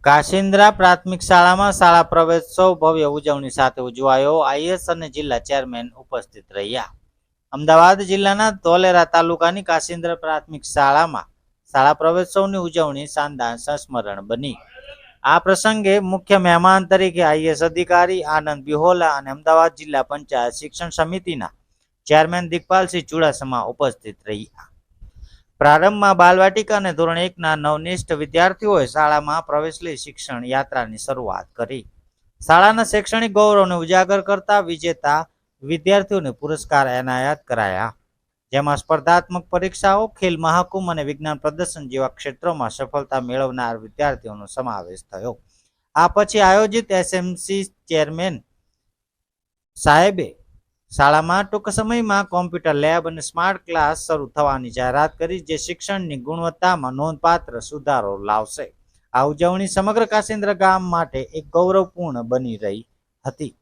કાશિન્દ્રા પ્રાથમિક શાળામાં શાળા પ્રવેશોત્સવ ભવ્ય ઉજવણી સાથે ઉજવાયો. આઈએસ અને જિલ્લા ચેરમેન ઉપસ્થિત રહ્યા. અમદાવાદ જિલ્લાના ધોલેરા તાલુકાની કાશિન્દ્રા પ્રાથમિક શાળામાં શાળા પ્રવેશોત્સવની ઉજવણી શાનદાર સંસ્મરણ બની. આ પ્રસંગે મુખ્ય મહેમાન તરીકે આઈએસ અધિકારી આનંદ બિહોલા અને અમદાવાદ જિલ્લા પંચાયત શિક્ષણ સમિતિના ચેરમેન દિગ્પાલસિંહ ચુડાસમા ઉપસ્થિત રહ્યા. પ્રારંભમાં બાલવાટિકા અને ધોરણ 1ના નવનિષ્ઠ વિદ્યાર્થીઓએ શાળામાં પ્રવેશ લઈ શિક્ષણ યાત્રાની શરૂઆત કરી. શાળાના શૈક્ષણિક ગૌરવને ઉજાગર કરતા વિજેતા વિદ્યાર્થીઓને પુરસ્કાર એનાયત કરાયા, જેમાં સ્પર્ધાત્મક પરીક્ષાઓ, ખેલ મહાકુંભ અને વિજ્ઞાન પ્રદર્શન જેવા ક્ષેત્રોમાં સફળતા મેળવનાર વિદ્યાર્થીઓનો સમાવેશ થયો. આ પછી આયોજિત એસએમસી ચેરમેન સાહેબે શાળામાં ટૂંક સમયમાં કોમ્પ્યુટર લેબ અને સ્માર્ટ ક્લાસ શરૂ થવાની જાહેરાત કરી, જે શિક્ષણની ગુણવત્તામાં નોંધપાત્ર સુધારો લાવશે. આ ઉજવણી સમગ્ર કાશિન્દ્રા ગામ માટે એક ગૌરવપૂર્ણ બની રહી હતી.